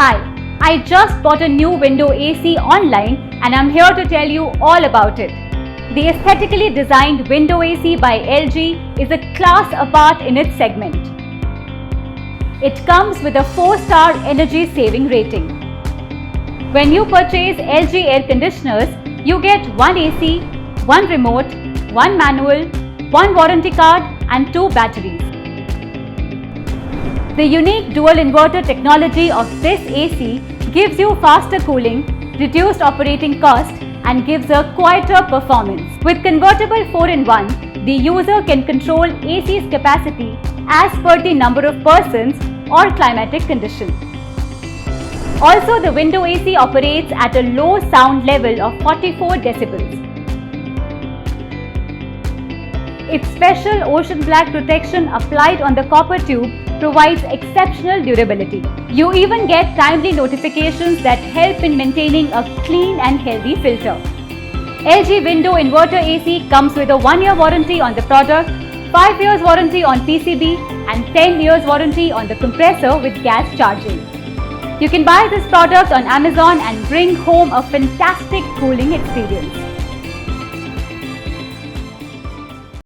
Hi, I just bought a new window AC online and I'm here to tell you all about it. The aesthetically designed window AC by LG is a class apart in its segment. It comes with a 4-star energy saving rating. When you purchase LG air conditioners, you get one AC, one remote, one manual, one warranty card and 2 batteries. The unique dual inverter technology of this AC gives you faster cooling, reduced operating cost and gives a quieter performance. With Convertible 4-in-1, the user can control AC's capacity as per the number of persons or climatic condition. Also, the window AC operates at a low sound level of 44 decibels. Its special ocean black protection applied on the copper tube provides exceptional durability. You even get timely notifications that help in maintaining a clean and healthy filter. LG Window Inverter AC comes with a 1-year warranty on the product, 5 years warranty on PCB and 10 years warranty on the compressor with gas charging. You can buy this product on Amazon and bring home a fantastic cooling experience.